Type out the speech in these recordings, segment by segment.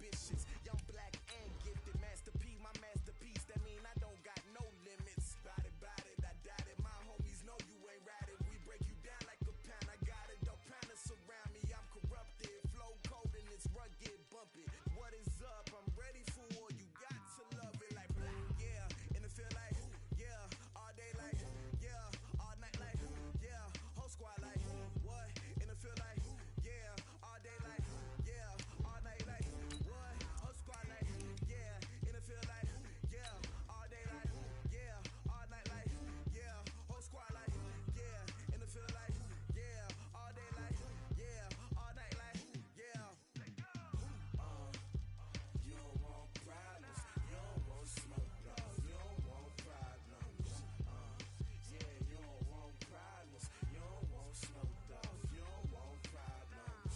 ambitious. Young black and gifted. Master P, my masterpiece. That mean I don't got no limits. Bout it, I doubt it. My homies know you ain't ratted. We break you down like a pound. I got it. Don't panic surround me. I'm corrupted. Flow cold and it's rugged, bumpy. What is up? I'm ready for war. You got to love it like black. Yeah, in the feel like yeah, all day like yeah, all night like yeah, whole squad like what? In the feel like yeah, all day like yeah, all night like what? Whole squad like yeah, in the feel like yeah, all day like yeah, all night like yeah, whole squad like yeah, in the feel like yeah, all day like yeah, all night like yeah. You don't want problems, you don't want smoke, dog. You don't want problems. Yeah, you don't want problems, you don't want smoke, dog. You don't want problems.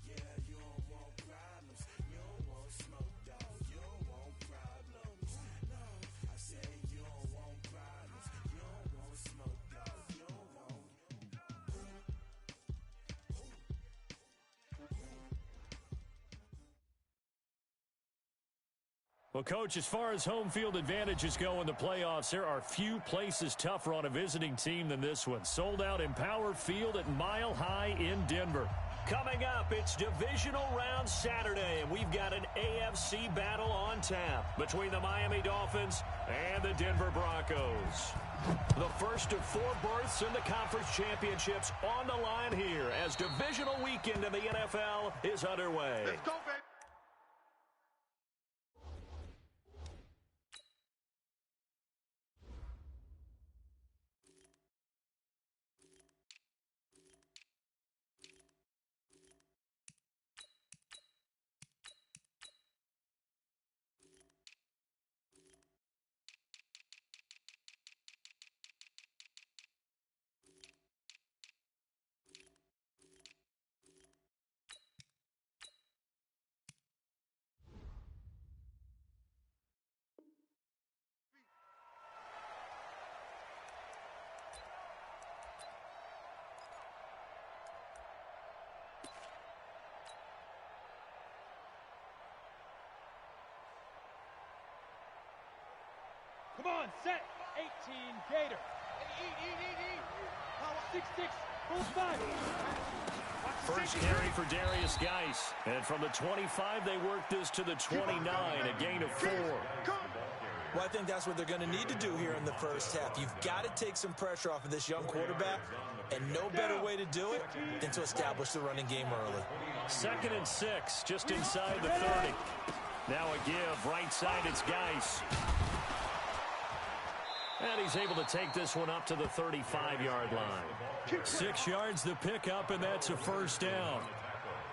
Yeah, you don't want problems, you don't want smoke, dog. You don't want problems. No, I say you don't want problems, you don't want smoke, dog. You don't want. Well, Coach, as far as home field advantages go in the playoffs, there are few places tougher on a visiting team than this one. Sold out Empower Field at Mile High in Denver. Coming up, it's Divisional Round Saturday, and we've got an AFC battle on tap between the Miami Dolphins and the Denver Broncos. The first of 4 berths in the conference championships on the line here as divisional weekend in the NFL is underway. Let's go, baby. Come on, set. 18, Gator. Eat. 6-6, full 5. First carry for Darius Geis. And from the 25, they work this to the 29, a gain of 4. Well, I think that's what they're going to need to do here in the first half. You've got to take some pressure off of this young quarterback, and no better way to do it than to establish the running game early. 2nd and 6, just inside the 30. Now a give, right side, it's Geis. And he's able to take this one up to the 35-yard line. 6 yards the pickup, and that's a first down.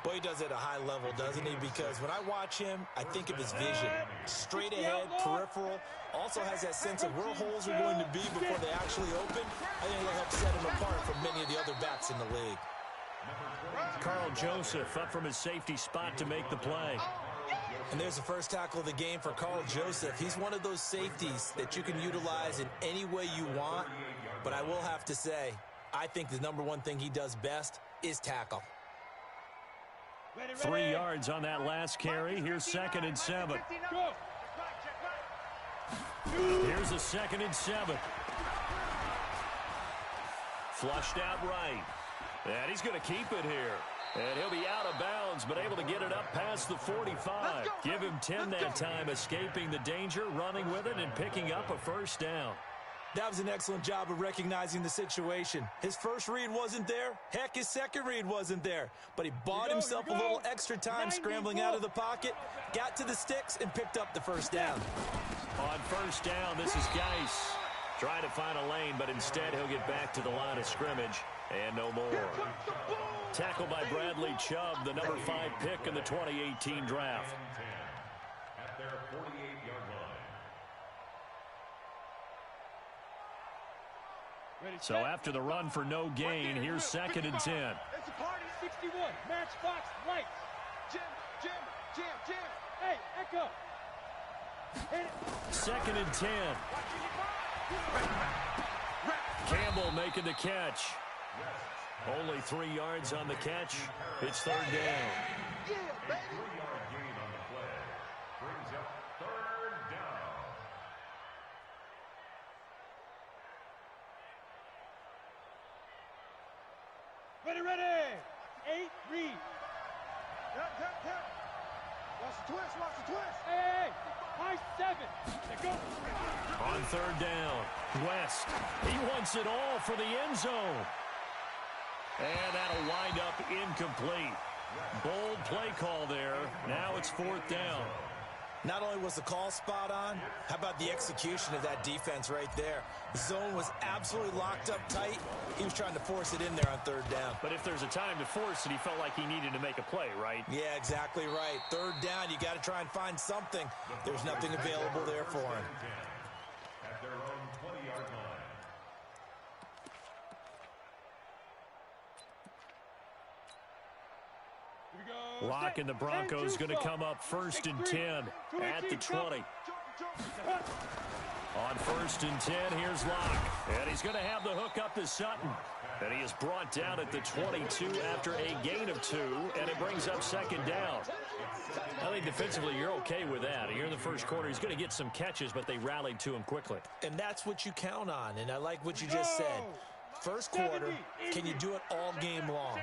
Boy, he does it at a high level, doesn't he? Because when I watch him, I think of his vision. Straight ahead, peripheral. Also has that sense of where holes are going to be before they actually open. I think that helps set him apart from many of the other backs in the league. Carl Joseph up from his safety spot to make the play. And there's the first tackle of the game for Carl Joseph. He's one of those safeties that you can utilize in any way you want. But I will have to say, I think the number one thing he does best is tackle. 3 yards on that last carry. Here's 2nd and 7. Here's a 2nd and 7. Flushed out right. And he's going to keep it here. And he'll be out of bounds, but able to get it up past the 45. Give him 10 that time, escaping the danger, running with it, and picking up a first down. That was an excellent job of recognizing the situation. His first read wasn't there. Heck, his second read wasn't there. But he bought himself a little extra time scrambling out of the pocket, got to the sticks, and picked up the first down. On first down, this is Geis. Trying to find a lane, but instead he'll get back to the line of scrimmage. And no more. Tackled by Bradley Chubb, the number 5 pick in the 2018 draft. At their 48-yard line. So after the run for no gain, here's 2nd and 10. It's a party. 61, Matchbox Lights. Jim. Hey, Echo. 2nd and 10. Campbell making the catch. Only 3 yards on the catch. It's 3rd down. Ready. 8, read. Watch the twist. Hey. High 7. They go. On third down, West. He wants it all for the end zone. And that'll wind up incomplete. Bold play call there. Now it's fourth down. Not only was the call spot on, how about the execution of that defense right there? The zone was absolutely locked up tight. He was trying to force it in there on third down. But if there's a time to force it, he felt like he needed to make a play, right? Yeah, exactly right. Third down, you got to try and find something. There's nothing available there for him. At their own 20-yard line. Lock and the Broncos going to come up first and 10 at the 20. On first and 10, here's Locke. And he's going to have the hook up to Sutton. And he is brought down at the 22 after a gain of 2, and it brings up second down. I think defensively you're okay with that. Here in the first quarter, he's going to get some catches, but they rallied to him quickly. And that's what you count on, and I like what you just said. First quarter, can you do it all game long?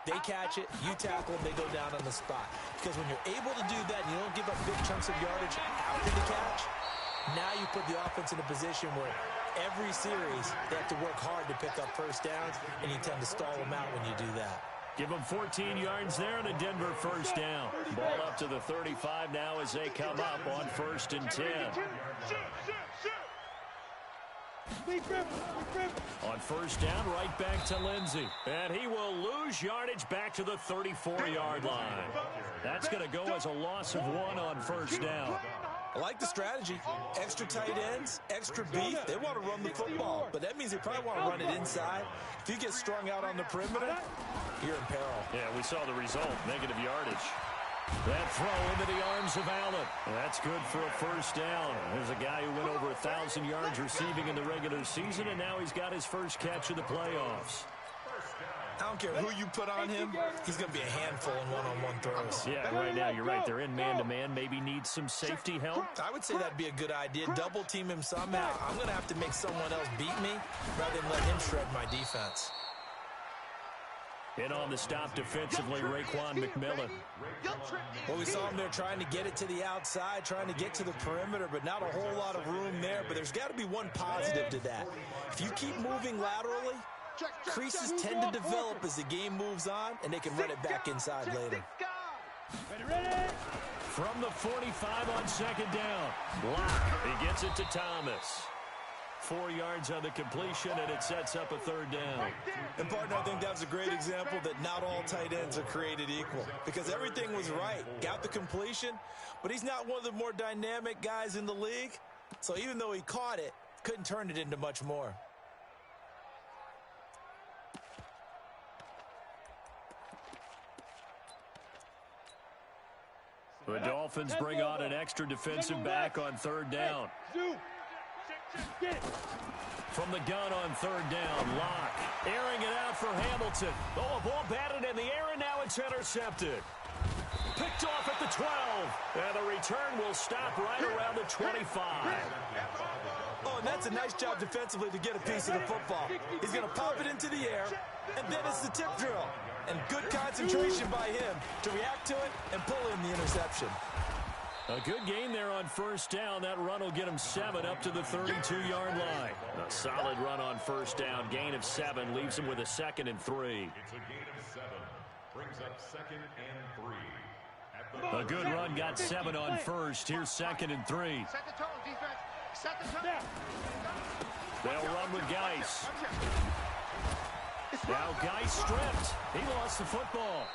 They catch it, you tackle them, they go down on the spot. Because when you're able to do that and you don't give up big chunks of yardage after the catch, now you put the offense in a position where every series they have to work hard to pick up first downs, and you tend to stall them out when you do that. Give them 14 yards there and a Denver first down. Ball up to the 35 now as they come up on first and 10. On first down, right back to Lindsey. And he will lose yardage back to the 34-yard line. That's going to go as a loss of 1 on first down. I like the strategy. Extra tight ends, extra beef. They want to run the football, but that means they probably want to run it inside. If you get strung out on the perimeter, you're in peril. Yeah, we saw the result, negative yardage. That throw into the arms of Allen. That's good for a first down. There's a guy who went over 1,000 yards receiving in the regular season, and now he's got his first catch of the playoffs. I don't care who you put on him, he's going to be a handful in one-on-one throws. Yeah, right now, you're right. They're in man-to-man. Maybe need some safety help. I would say that'd be a good idea. Double team him somehow. I'm going to have to make someone else beat me rather than let him shred my defense. In on the stop defensively, Raekwon McMillan. Well, we saw him there trying to get it to the outside, trying to get to the perimeter, but not a whole lot of room there. But there's got to be one positive to that. If you keep moving laterally, creases tend to develop as the game moves on, and they can run it back inside later. From the 45 on second down. Block. He gets it to Thomas. 4 yards on the completion, and it sets up a third down. And, partner, I think that's a great example that not all tight ends are created equal, because everything was right. Got the completion, but he's not one of the more dynamic guys in the league. So even though he caught it, couldn't turn it into much more. The Dolphins bring on an extra defensive back on third down. From the gun on third down, Locke airing it out for Hamilton. Oh, a ball batted in the air, and now it's intercepted. Picked off at the 12, and the return will stop right around the 25. Oh, and that's a nice job defensively to get a piece of the football. He's going to pop it into the air, and then it's the tip drill. And good concentration by him to react to it and pull in the interception. A good gain there on first down. That run will get him 7 up to the 32-yard line. A solid run on first down. Gain of 7 leaves him with a 2nd and 3. It's a gain of 7. Brings up 2nd and 3. A good run got 7 on first. Here's 2nd and 3. Set the tone, defense. Set the tone. They'll run with Geis. Now Geis stripped. He lost the football.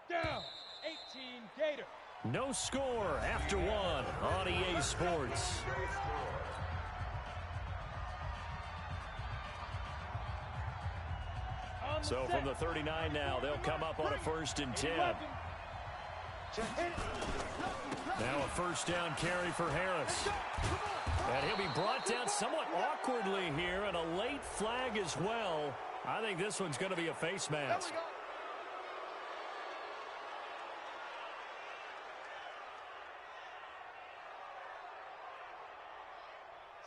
Down, 18, Gator. No score after 1 on EA Sports. So from the 39 now, they'll come up on a 1st and 10. Now a first down carry for Harris. And he'll be brought down somewhat awkwardly here, and a late flag as well. I think this one's going to be a face mask.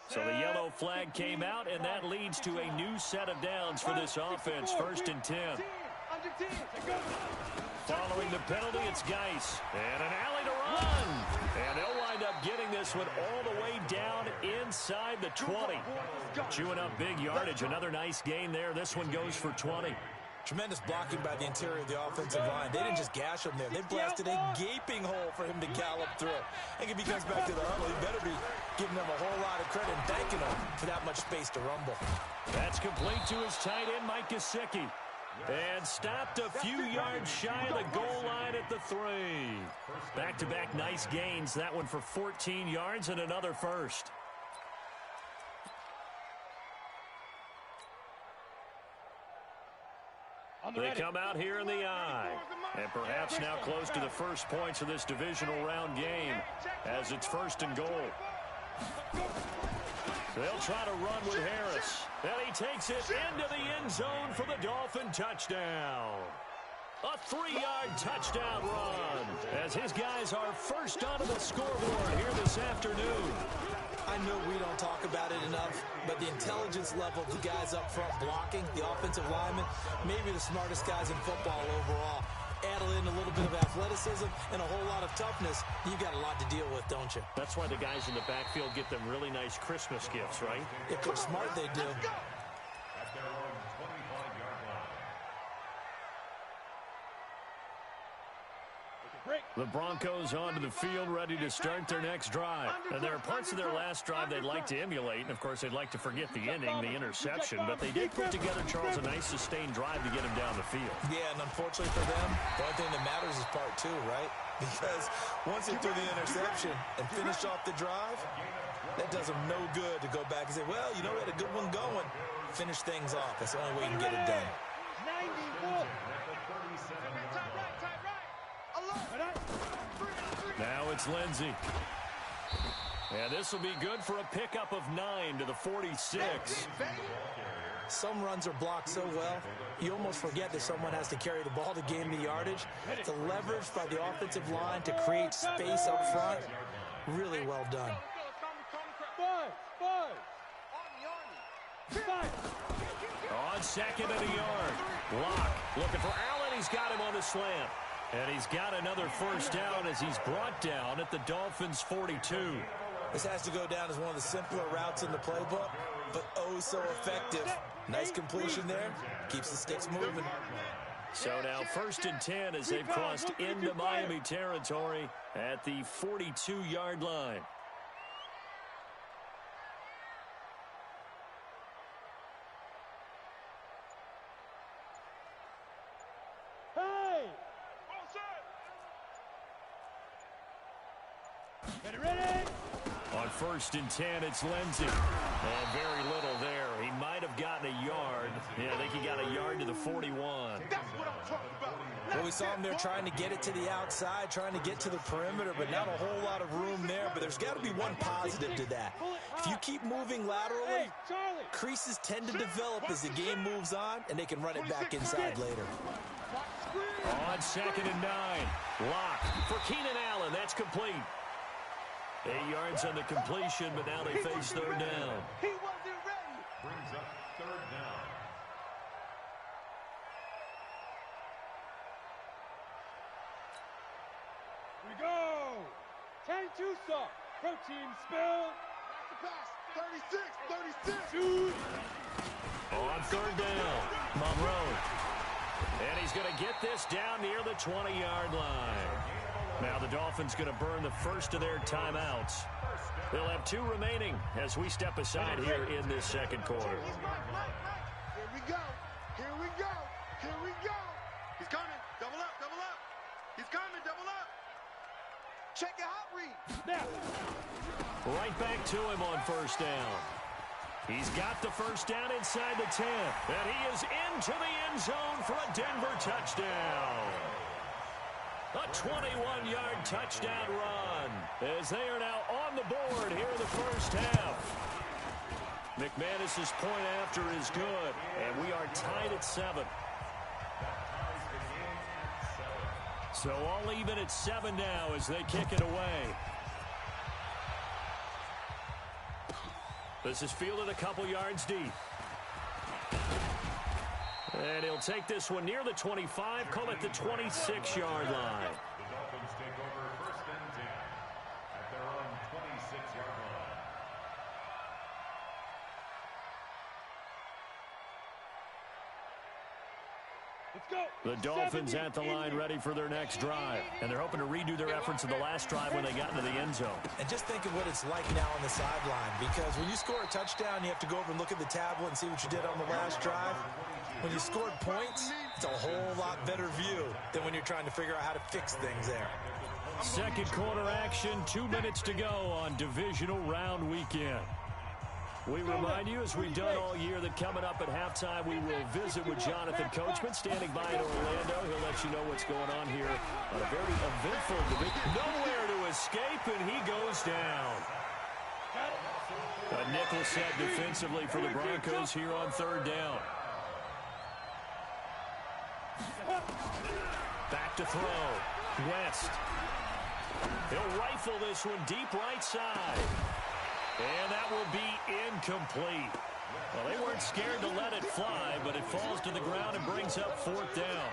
So the yellow flag came out, and that leads to a new set of downs for this offense. 1st and 10. Following the penalty, it's Geis. And an alley to run. And they'll wind up getting this one all the way down inside the 20. Chewing up big yardage. Another nice gain there. This one goes for 20. Tremendous blocking by the interior of the offensive line. They didn't just gash him there. They blasted a gaping hole for him to gallop through. I think if he comes back to the huddle, he better be giving them a whole lot of credit and thanking them for that much space to rumble. That's complete to his tight end, Mike Gesicki. And stopped a few yards shy of the goal line at the 3. Back-to-back nice gains. That one for 14 yards and another first. They come out here in the eye. And perhaps now close to the first points of this divisional round game as it's 1st and goal. They'll try to run with Harris. And he takes it into the end zone for the Dolphin touchdown. A 3-yard touchdown run as his guys are first onto the scoreboard here this afternoon. I know we don't talk about it enough, but the intelligence level of the guys up front blocking, the offensive linemen, maybe the smartest guys in football overall. Add in a little bit of athleticism and a whole lot of toughness, you got a lot to deal with, don't you? That's why the guys in the backfield get them really nice Christmas gifts, right? If they're smart, they do. At their own 25-yard line. The Broncos onto the field, ready to start their next drive. And there are parts of their last drive they'd like to emulate. And, of course, they'd like to forget the ending, the interception. But they did put together, Charles, a nice sustained drive to get him down the field. Yeah, and unfortunately for them, the only thing that matters is part 2, right? Because once they threw the interception and finished off the drive, that does them no good to go back and say, well, you know, we had a good one going. Finish things off. That's the only way you can get it done. 94. Now it's Lindsey. And this will be good for a pickup of 9 to the 46. Some runs are blocked so well, you almost forget that someone has to carry the ball to gain the yardage. The leverage by the offensive line to create space up front, really well done. 5. On 2nd and a yard. Locke looking for Allen. He's got him on the slant. And he's got another first down as he's brought down at the Dolphins' 42. This has to go down as one of the simpler routes in the playbook, but oh so effective. Nice completion there. Keeps the sticks moving. So now 1st and 10 as they've crossed into Miami territory at the 42-yard line. On 1st and 10, it's Lindsey. And very little there. He might have gotten a yard. Yeah, I think he got a yard to the 41. That's what I'm talking about. Well, we saw him there trying to get it to the outside, trying to get to the perimeter, but not a whole lot of room there. But there's got to be one positive to that. If you keep moving laterally, creases tend to develop as the game moves on, and they can run it back inside later. On 2nd and 9, Locke for Keenan Allen. That's complete. 8 yards on the completion, but now they face 3rd down. He wasn't ready. Brings up 3rd down. We go. 10 Tucson. Protein spill. Pass. 36. Shoot. On 3rd down, Monroe. And he's going to get this down near the 20-yard line. Now the Dolphins going to burn the first of their timeouts. They'll have 2 remaining as we step aside here in this 2nd quarter. Here we go. Here we go. Here we go. He's coming. Double up. Double up. He's coming. Double up. Check it out, Reed. Now. Right back to him on 1st down. He's got the first down inside the 10. And he is into the end zone for a Denver touchdown. A 21-yard touchdown run as they are now on the board here in the first half. McManus's point after is good, and we are tied at 7. So all even at 7 now as they kick it away. This is fielded a couple yards deep. And he'll take this one near the 25, call it the 26-yard line. The Dolphins take over 1st and 10 at their own 26-yard line. Let's go. The Dolphins at the line ready for their next drive. And they're hoping to redo their efforts in the last drive when they got into the end zone. And just think of what it's like now on the sideline, because when you score a touchdown, you have to go over and look at the tablet and see what you did on the last drive. When you scored points, it's a whole lot better view than when you're trying to figure out how to fix things there. Second quarter action, 2 minutes to go on divisional round weekend. We remind you, as we've done all year, that coming up at halftime, we will visit with Jonathan Coachman, standing by in Orlando. He'll let you know what's going on here on a very eventful division. Nowhere to escape, and he goes down. A nickel set defensively for the Broncos here on 3rd down. Back to throw. West. He'll rifle this one deep right side. And that will be incomplete. Well, they weren't scared to let it fly, but it falls to the ground and brings up 4th down.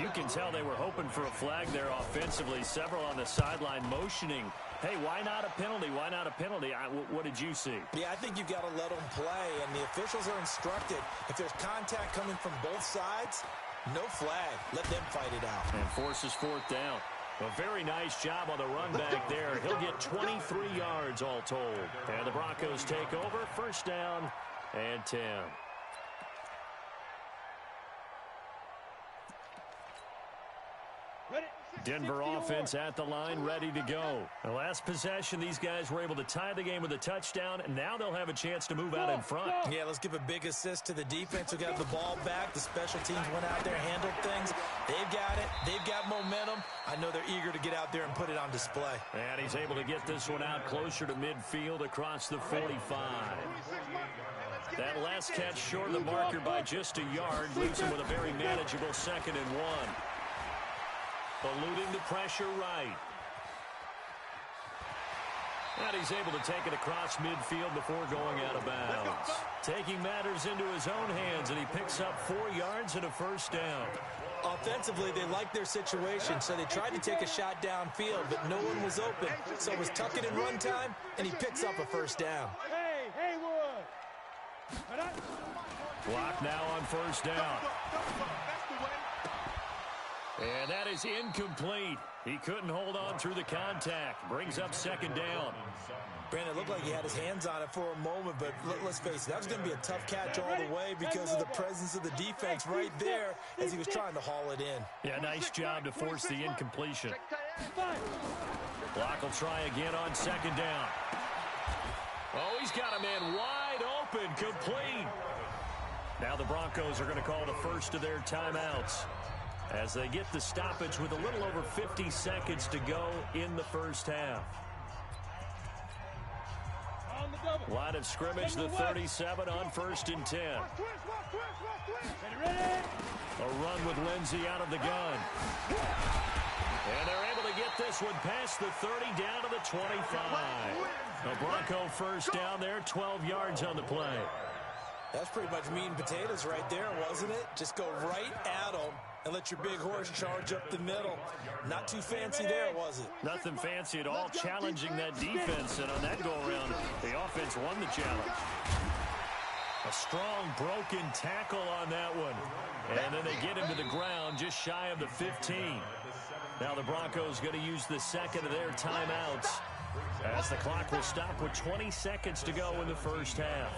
You can tell they were hoping for a flag there offensively. Several on the sideline motioning, hey, why not a penalty? Why not a penalty? What did you see? Yeah, I think you've got to let them play, and the officials are instructed. If there's contact coming from both sides, no flag. Let them fight it out. And forces 4th down. A very nice job on the run back there. He'll get 23 yards all told. And the Broncos take over. 1st down and 10. Denver offense at the line, ready to go. The last possession, these guys were able to tie the game with a touchdown, and now they'll have a chance to move out in front. Yeah, let's give a big assist to the defense who got the ball back. The special teams went out there, handled things. They've got it. They've got momentum. I know they're eager to get out there and put it on display. And he's able to get this one out closer to midfield across the 45. That last catch short of the marker by just a yard leaves him with a very manageable 2nd and 1. Eluding the pressure right. And he's able to take it across midfield before going out of bounds. Taking matters into his own hands, and he picks up 4 yards and a 1st down. Offensively, they liked their situation, so they tried to take a shot downfield, but no one was open. So it was tuck it and run time, and he picks up a 1st down. Hey, Haywood. Clock now on 1st down. And that is incomplete. He couldn't hold on through the contact. Brings up 2nd down. Brandon, it looked like he had his hands on it for a moment, but let's face it, that was going to be a tough catch all the way because of the presence of the defense right there as he was trying to haul it in. Yeah, nice job to force the incompletion. Block will try again on 2nd down. Oh, he's got a man wide open, complete. Now the Broncos are going to call the first of their timeouts as they get the stoppage with a little over 50 seconds to go in the 1st half. Line of scrimmage, the 37 on 1st and 10. A run with Lindsey out of the gun. And they're able to get this one past the 30 down to the 25. A Bronco 1st down there, 12 yards on the play. That's pretty much meat and potatoes right there, wasn't it? Just go right at them and let your big horse charge up the middle. Not too fancy there, was it? Nothing fancy at all, challenging that defense. And on that go-around, the offense won the challenge. A strong broken tackle on that one. And then they get him to the ground just shy of the 15. Now the Broncos going to use the 2nd of their timeouts as the clock will stop with 20 seconds to go in the 1st half.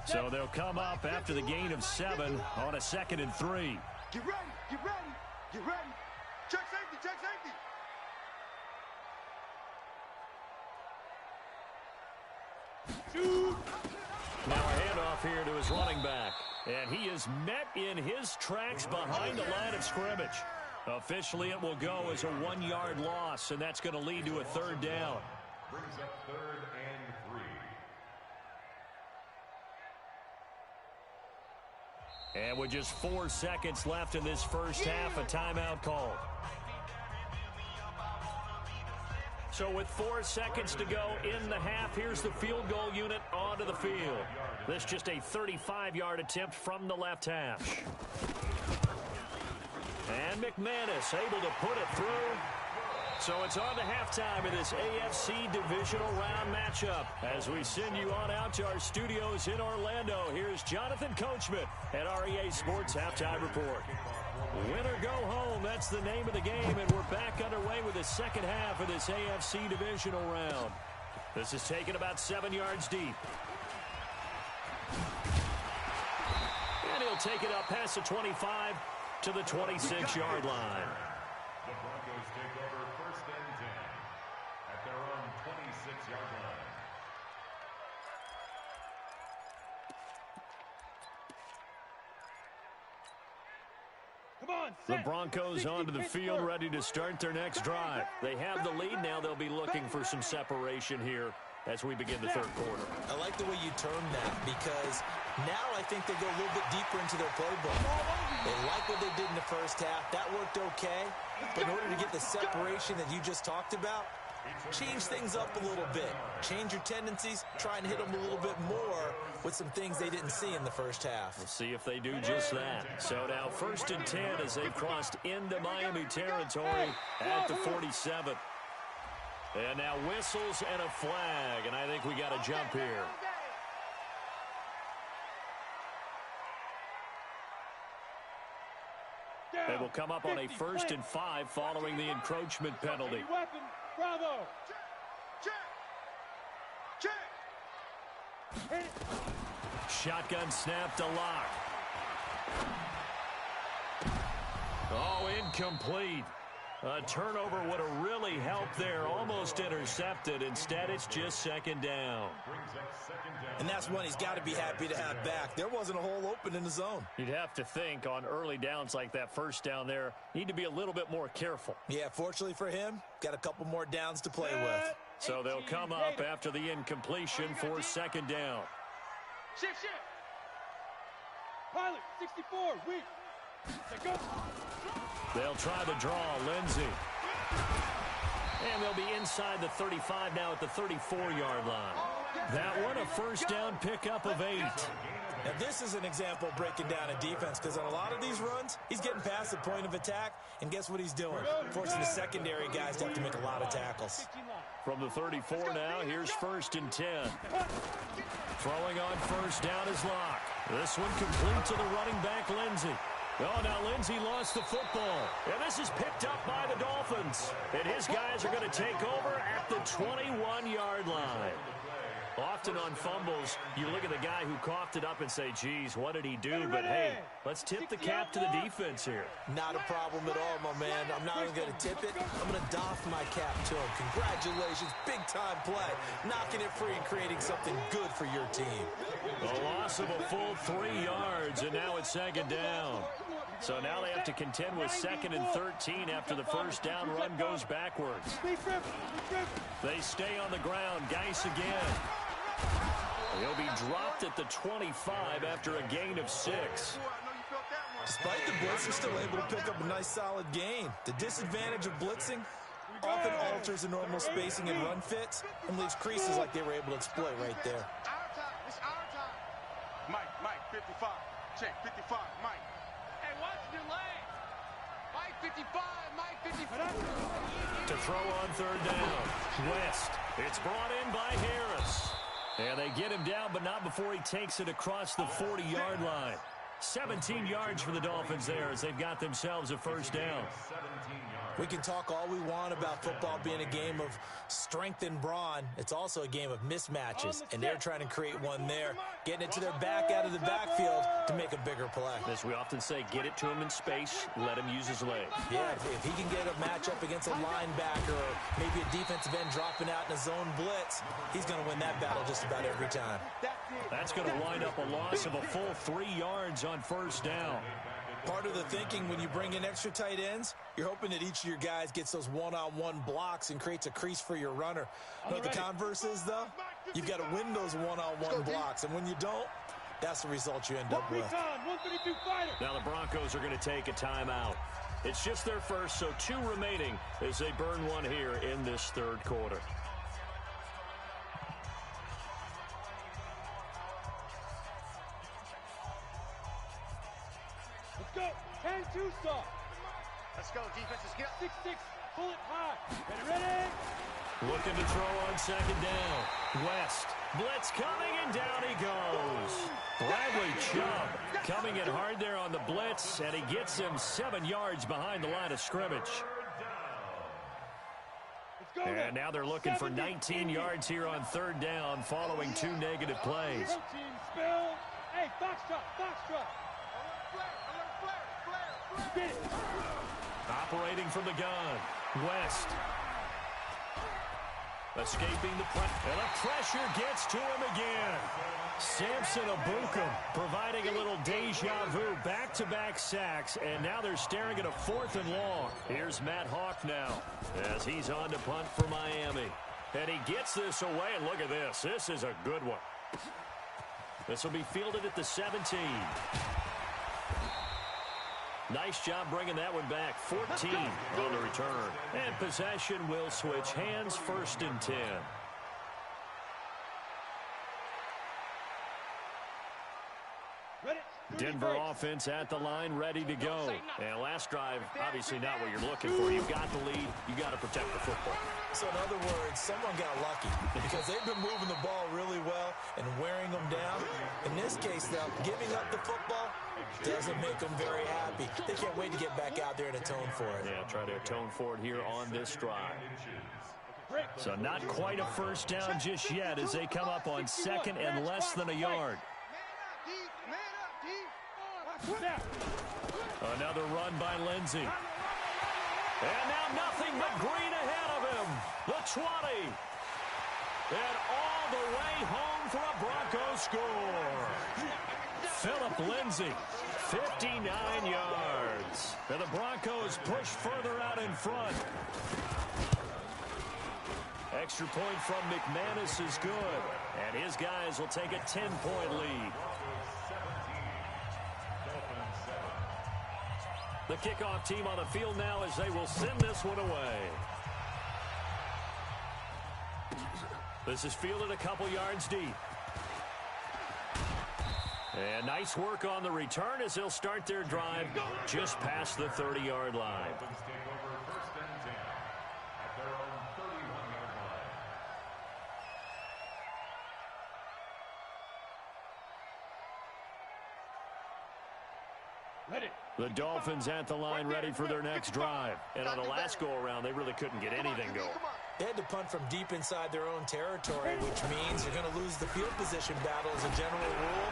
So they'll come up after the gain of 7 on a 2nd and 3. Get ready, get ready, get ready. Check safety, check safety. Now a handoff here to his running back. And he is met in his tracks behind the line of scrimmage. Officially, it will go as a 1-yard loss, and that's going to lead to a 3rd down. Brings up 3rd and 3. And with just 4 seconds left in this first half, a timeout called. So with 4 seconds to go in the half, here's the field goal unit onto the field. This just a 35-yard attempt from the left hash. And McManus able to put it through. So it's on to halftime in this AFC Divisional Round matchup. As we send you on out to our studios in Orlando, here's Jonathan Coachman at REA Sports Halftime Report. Win or go home, that's the name of the game, and we're back underway with the second half of this AFC Divisional Round. This is taken about 7 yards deep. And he'll take it up past the 25 to the 26-yard line. The Broncos take over 1st and 10 at their own 26-yard line. Come on, The set. Broncos 60, onto the field, Pittsburgh. ready to start their next drive. They have the lead now. They'll be looking for some separation here as we begin the third quarter. I like the way you term that because now I think they go a little bit deeper into their playbook. They like what they did in the first half. That worked okay. But in order to get the separation that you just talked about, change things up a little bit. Change your tendencies. Try and hit them a little bit more with some things they didn't see in the first half. We'll see if they do just that. So now 1st and 10 as they've crossed into Miami territory at the 47. And now whistles and a flag, and I think we got a jump here. They will come up on a 1st and 5 following the encroachment penalty. Weapon, Bravo. Check. Hit it. Shotgun snap to Lock. Oh, incomplete. A turnover would have really helped there. Almost intercepted. Instead, it's just 2nd down. Brings up 2nd down. And that's one he's got to be happy to have back. There wasn't a hole open in the zone. You'd have to think on early downs like that 1st down there, need to be a little bit more careful. Yeah, fortunately for him, got a couple more downs to play with. So they'll come up after the incompletion for 2nd down. Shift. Pilot, 64, weak. Set, go. They'll try the draw, Lindsey. And they'll be inside the 35 now at the 34-yard line. That one, a 1st down pickup of 8. Now, this is an example of breaking down a defense because on a lot of these runs, he's getting past the point of attack, and guess what he's doing? Forcing the secondary guys to have to make a lot of tackles. From the 34 now, here's 1st and 10. Throwing on 1st down is Lock. This one complete to the running back, Lindsey. Oh, now Lindsey lost the football. And this is picked up by the Dolphins. And his guys are going to take over at the 21-yard line. Often on fumbles, you look at the guy who coughed it up and say, geez, what did he do? But, hey, let's tip the cap to the defense here. Not a problem at all, my man. I'm not even going to tip it. I'm going to doff my cap to him. Congratulations. Big-time play. Knocking it free and creating something good for your team. A loss of a full 3 yards, and now it's 2nd down. So now they have to contend with 2nd and 13 after the 1st down run goes backwards. They stay on the ground. Geis again. He'll be dropped at the 25 after a gain of 6. Despite the blitz, they're still able to pick up a nice solid gain. The disadvantage of blitzing often alters the normal spacing and run fits and leaves creases like they were able to exploit right there. It's our time. Mike, 55. Check, 55, Mike. Hey, watch your legs. Mike 55, Mike 55. To throw on 3rd down. West. It's brought in by Harris. And they get him down, but not before he takes it across the 40-yard line. 17 yards for the Dolphins there as they've got themselves a 1st down. 17 yards. We can talk all we want about football being a game of strength and brawn. It's also a game of mismatches, and they're trying to create one there, getting it to their back out of the backfield to make a bigger play. As we often say, get it to him in space, let him use his legs. Yeah, if he can get a matchup against a linebacker or maybe a defensive end dropping out in a zone blitz, he's going to win that battle just about every time. That's going to wind up a loss of a full 3 yards on 1st down. Part of the thinking when you bring in extra tight ends, you're hoping that each of your guys gets those one-on-one blocks and creates a crease for your runner. You know what the converse is, though? You've got to win those one-on-one blocks, and when you don't, that's the result you end up with. Now the Broncos are going to take a timeout. It's just their first, so 2 remaining as they burn one here in this third quarter. Let's go. 10-2 stop. Let's go, defense. Let's get 6-6. Pull it high. Ready? Looking to throw on second down. West. Blitz coming, and down he goes. Bradley Chubb coming in hard there on the blitz, and he gets him 7 yards behind the line of scrimmage. And now they're looking for 19 yards here on third down following 2 negative plays. Protein spill. Hey, Foxtrot. Get it. Operating from the gun. West. Escaping the pressure. And the pressure gets to him again. Samson Ebukam providing a little deja vu. Back-to-back sacks, and now they're staring at a 4th and long. Here's Matt Hawk now as he's on to punt for Miami. And he gets this away, and look at this. This is a good one. This will be fielded at the 17. Nice job bringing that one back. 14 on the return. And possession will switch hands, 1st and 10. Denver offense at the line, ready to go. And last drive, obviously not what you're looking for. You've got the lead. You got to protect the football. So in other words, someone got lucky because they've been moving the ball really well and wearing them down. In this case, though, giving up the football doesn't make them very happy. They can't wait to get back out there and atone for it. Yeah, try to atone for it here on this drive. So not quite a first down just yet as they come up on 2nd and less than a yard. Another run by Lindsey. And now nothing but green ahead of him. The 20. And all the way home for a Broncos score. Philip Lindsey, 59 yards. And the Broncos push further out in front. Extra point from McManus is good. And his guys will take a 10-point lead. The kickoff team on the field now as they will send this one away. This is fielded a couple yards deep. And nice work on the return as they'll start their drive just past the 30-yard line. The Dolphins at the line ready for their next drive. And on the last go-around, they really couldn't get anything going. They had to punt from deep inside their own territory, which means they're going to lose the field position battle as a general rule.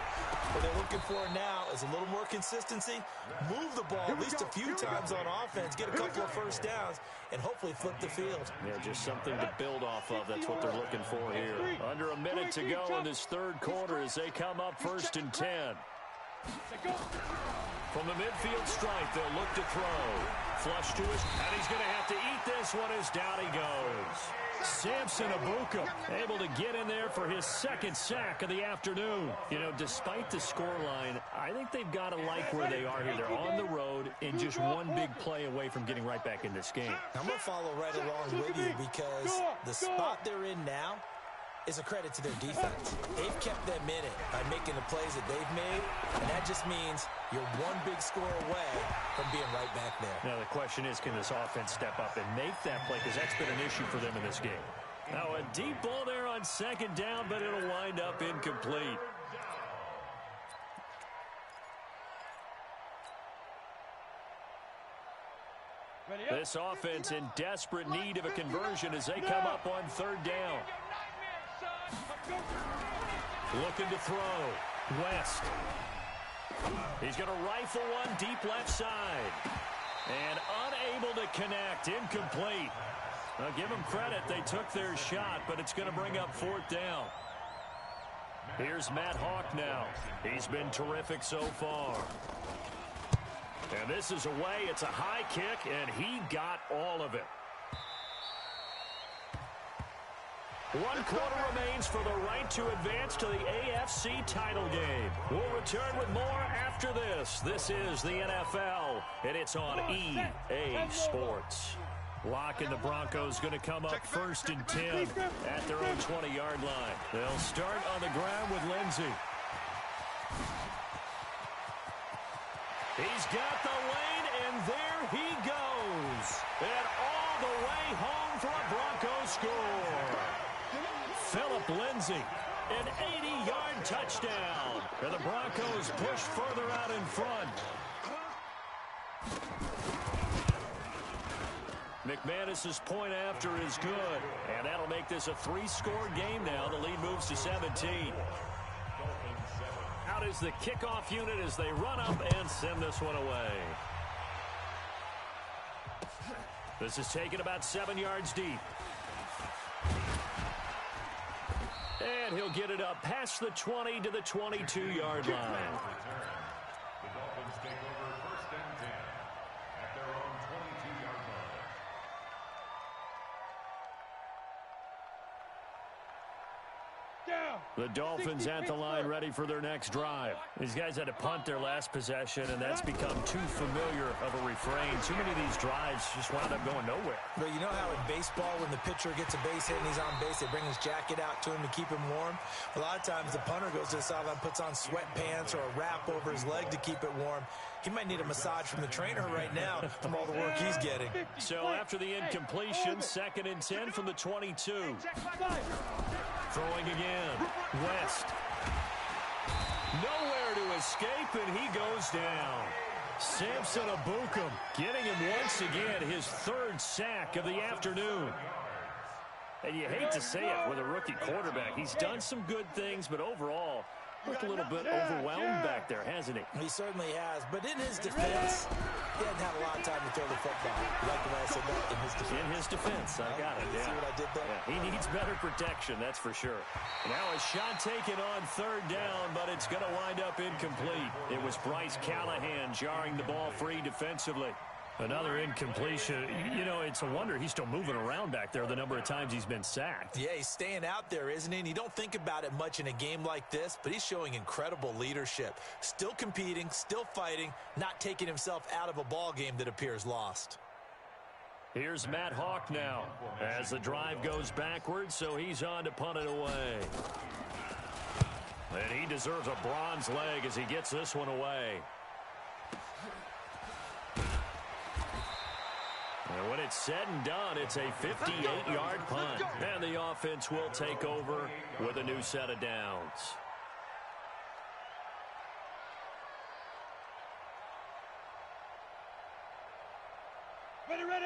What they're looking for now is a little more consistency, move the ball at least a few times on offense, get a couple of first downs, and hopefully flip the field. Yeah, just something to build off of. That's what they're looking for here. Under a minute to go in this third quarter as they come up 1st and 10. From the midfield stripe, they'll look to throw. Flush to his, and he's going to have to eat this one as down he goes. Samson Ebukam able to get in there for his 2nd sack of the afternoon. You know, despite the scoreline, I think they've got to like where they are here. They're on the road and just one big play away from getting right back in this game. I'm going to follow right along with you because the spot they're in now is a credit to their defense. They've kept them in it by making the plays that they've made, and that just means you're one big score away from being right back there. Now, the question is, can this offense step up and make that play? Because that's been an issue for them in this game. Now, a deep ball there on 2nd down, but it'll wind up incomplete. This offense in desperate need of a conversion as they come up on 3rd down. Looking to throw. West. He's going to rifle one deep left side. And unable to connect. Incomplete. Now, give them credit. They took their shot, but it's going to bring up 4th down. Here's Matt Hawk now. He's been terrific so far. And this is away. It's a high kick, and he got all of it. 1 quarter remains for the right to advance to the AFC title game. We'll return with more after this. This is the NFL, and it's on EA Sports. Lock and the Broncos going to come up 1st and 10 at their own 20-yard line. They'll start on the ground with Lindsey. He's got the lane, and there he goes. And all the way home for a Broncos score. Phillip Lindsay, an 80-yard touchdown. And the Broncos push further out in front. McManus's point after is good. And that'll make this a 3-score game now. The lead moves to 17. Out is the kickoff unit as they run up and send this one away. This is taken about 7 yards deep. And he'll get it up past the 20 to the 22-yard line. The Dolphins take over 1st and 10 at their own 22-yard line. The Dolphins at the line ready for their next drive. These guys had to punt their last possession, and that's become too familiar of a refrain. Too many of these drives just wound up going nowhere. But you know how in baseball, when the pitcher gets a base hit and he's on base, they bring his jacket out to him to keep him warm? A lot of times the punter goes to the sideline, puts on sweatpants or a wrap over his leg to keep it warm. He might need a massage from the trainer right now from all the work he's getting. So after the incompletion, 2nd and 10 from the 22. Throwing again. West. Nowhere to escape, and he goes down. Samson Ebukam getting him once again, his 3rd sack of the afternoon. And you hate to say it with a rookie quarterback. He's done some good things, but overall, looked a little bit overwhelmed back there, hasn't he? He certainly has, but in his defense, he hadn't had a lot of time to throw the football. You like the way I said that? In his defense. In his defense, I got it. See what I did there? Yeah, he needs better protection, that's for sure. Now a shot taken on 3rd down, but it's going to wind up incomplete. It was Bryce Callahan jarring the ball free defensively. Another incompletion. You know, it's a wonder he's still moving around back there the number of times he's been sacked. Yeah, he's staying out there, isn't he? And you don't think about it much in a game like this, but he's showing incredible leadership. Still competing, still fighting, not taking himself out of a ball game that appears lost. Here's Matt Hawk now as the drive goes backwards, so he's on to punt it away. And he deserves a bronze leg as he gets this one away. And when it's said and done, it's a 58-yard punt. And the offense will take over with a new set of downs.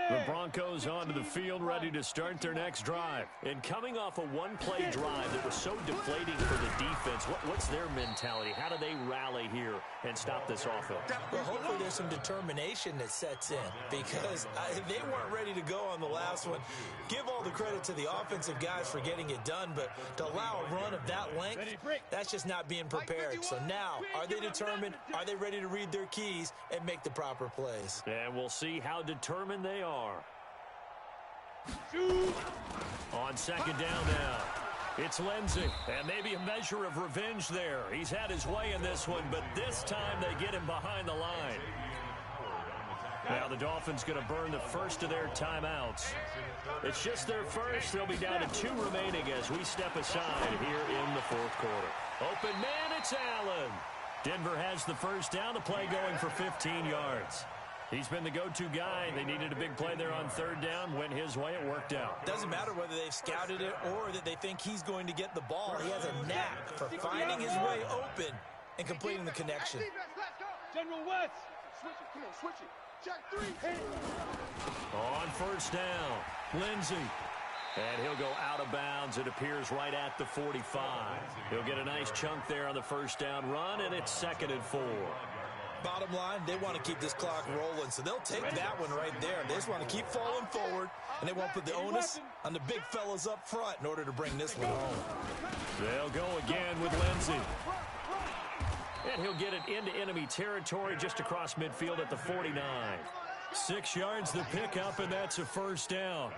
The Broncos onto the field, ready to start their next drive. And coming off a one-play drive that was so deflating for the defense, what's their mentality? How do they rally here and stop this offense? Well, hopefully there's some determination that sets in, because they weren't ready to go on the last one. Give all the credit to the offensive guys for getting it done, but to allow a run of that length, that's just not being prepared. So now, are they determined? Are they ready to read their keys and make the proper plays? And we'll see how determined they are. On 2nd down now, it's Lindsey, and maybe a measure of revenge there. He's had his way in this one, but this time they get him behind the line. Now the Dolphins going to burn the first of their timeouts. It's just their first. They'll be down to 2 remaining as we step aside here in the 4th quarter. Open man, it's Allen. Denver has the first down, the play going for 15 yards. He's been the go-to guy. They needed a big play there on 3rd down. Went his way. It worked out. Doesn't matter whether they've scouted it or that they think he's going to get the ball. He has a knack for finding his way open and completing the connection. General West. Switch it. Come on, switch it. Check 3. On 1st down, Lindsey. And he'll go out of bounds. It appears right at the 45. He'll get a nice chunk there on the 1st down run, and it's 2nd and 4. Bottom line, they want to keep this clock rolling, so they'll take that one right there. They just want to keep falling forward, and they won't put the onus on the big fellas up front in order to bring this one home. They'll go again with Lindsey. And he'll get it into enemy territory just across midfield at the 49. 6 yards the pickup, and that's a first down.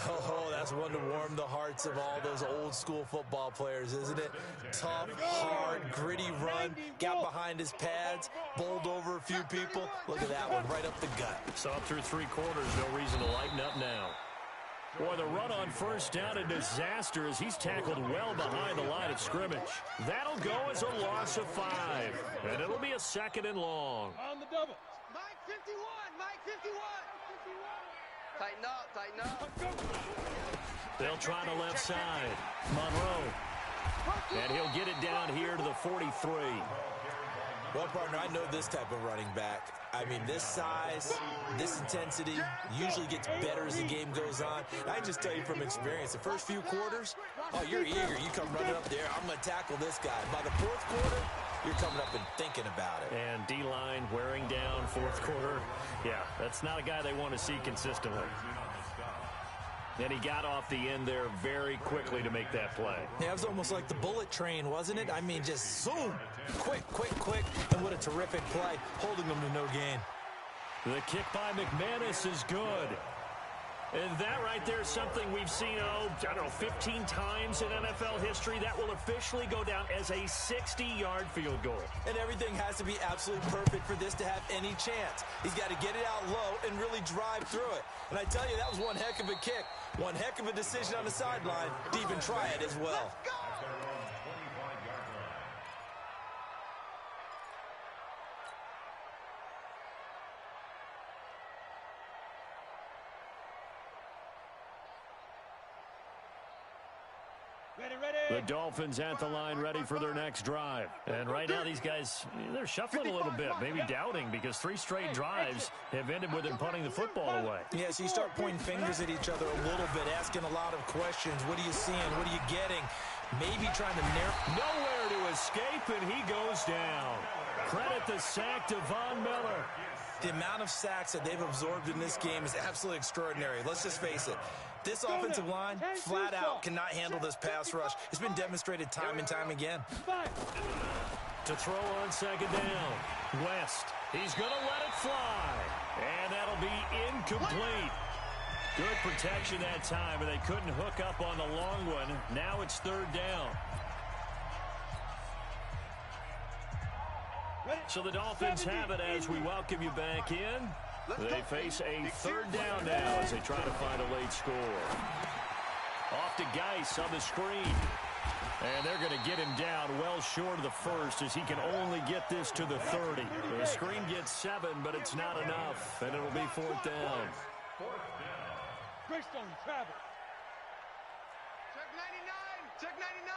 Oh, that's one to warm the hearts of all those old-school football players, isn't it? Tough, hard, gritty run, got behind his pads, bowled over a few people. Look at that one, right up the gut. So up through 3 quarters, no reason to lighten up now. Boy, the run on first down, a disaster as he's tackled well behind the line of scrimmage. That'll go as a loss of 5, and it'll be a 2nd and long. On the double. Mike 51, Mike 51. Tighten up, tighten up. They'll try the left side. Monroe. And he'll get it down here to the 43. Well, partner, I know this type of running back. I mean, this size, this intensity usually gets better as the game goes on. And I can just tell you from experience, the first few quarters, oh, you're eager. You come running up there, I'm going to tackle this guy. By the 4th quarter, you're coming up and thinking about it. And D-line wearing down 4th quarter. Yeah, that's not a guy they want to see consistently. And he got off the end there very quickly to make that play. Yeah, it was almost like the bullet train, wasn't it? I mean, just zoom, quick, quick, quick. And what a terrific play, holding them to no gain. The kick by McManus is good. And that right there is something we've seen, I don't know, 15 times in NFL history. That will officially go down as a 60-yard field goal. And everything has to be absolutely perfect for this to have any chance. He's got to get it out low and really drive through it. And I tell you, that was one heck of a kick. One heck of a decision on the sideline to even try it as well. The Dolphins at the line, ready for their next drive. And right now, these guys, they're shuffling a little bit, maybe doubting, because 3 straight drives have ended with them punting the football away. Yeah, so you start pointing fingers at each other a little bit, asking a lot of questions. What are you seeing? What are you getting? Maybe trying to narrow. Nowhere to escape, and he goes down. Credit the sack to Von Miller. The amount of sacks that they've absorbed in this game is absolutely extraordinary. Let's just face it. This offensive line, flat out, cannot handle this pass rush. It's been demonstrated time and time again. To throw on 2nd down. West. He's going to let it fly. And that'll be incomplete. Good protection that time, and they couldn't hook up on the long one. Now it's 3rd down. So the Dolphins have it as we welcome you back in. They face a 3rd down now as they try to find a late score. Off to Geis on the screen. And they're going to get him down well short of the 1st as he can only get this to the 30. The screen gets 7, but it's not enough, and it'll be 4th down. Greystone travel. Check 99, check 99.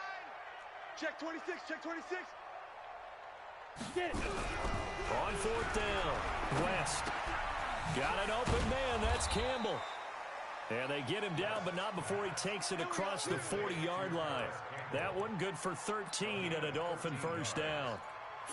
Check 26, check 26. Get it. On 4th down, West. Got an open man, that's Campbell. And they get him down, but not before he takes it across the 40-yard line. That one good for 13 and a Dolphin 1st down.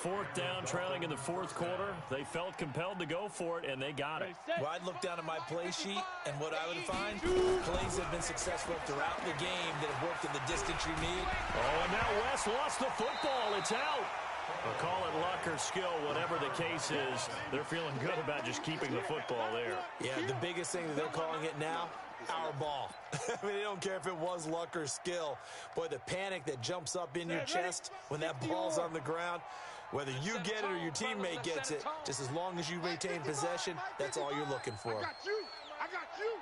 4th down, trailing in the 4th quarter. They felt compelled to go for it, and they got it. Well, I'd look down at my play sheet, and what I would find, plays have been successful throughout the game that have worked in the distance you need. Oh, and now West lost the football. It's out. We'll call it luck or skill, whatever the case is. They're feeling good about just keeping the football there. Yeah, the biggest thing that they're calling it now, our ball. I mean, they don't care if it was luck or skill. Boy, the panic that jumps up in your chest when that ball's on the ground, whether you get it or your teammate gets it, just as long as you maintain possession, that's all you're looking for. I got you. I got you.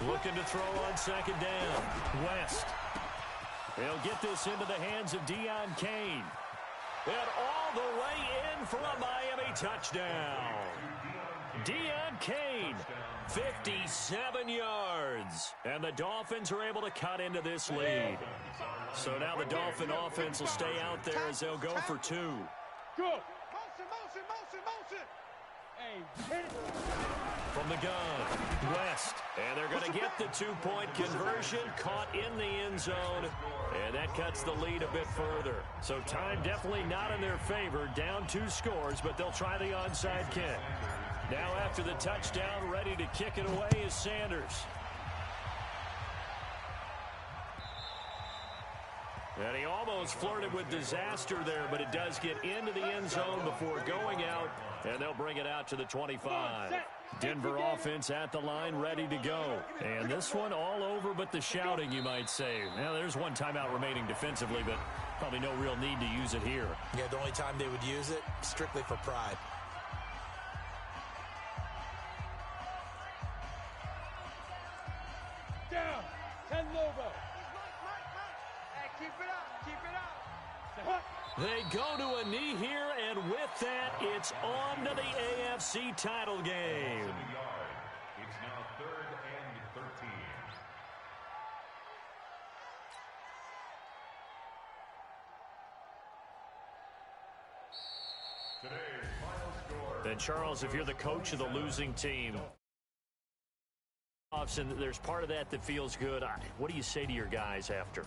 Looking to throw on 2nd down. West. They'll get this into the hands of Deon Cain. And all the way in for a Miami touchdown. Deon Cain, 57 yards. And the Dolphins are able to cut into this lead. So now the Dolphin offense will stay out there as they'll go for 2. Go. Motion, motion, motion, motion. Hey, hit it. From the gun, West. And they're going to get the 2-point conversion, caught in the end zone. And that cuts the lead a bit further. So time definitely not in their favor. Down 2 scores, but they'll try the onside kick. Now after the touchdown, ready to kick it away is Sanders. And he almost flirted with disaster there, but it does get into the end zone before going out, and they'll bring it out to the 25. Denver offense at the line, ready to go. And this one all over but the shouting, you might say. Now, there's one timeout remaining defensively, but probably no real need to use it here. Yeah, the only time they would use it, strictly for pride. Down. 10 Lobo. Hey, keep it up. Keep it up. They go to a knee here, and with that, it's on to the AFC title game. It's now 3rd and 13. Today's final score. Then, Charles, if you're the coach of the losing team, and there's part of that feels good, what do you say to your guys after?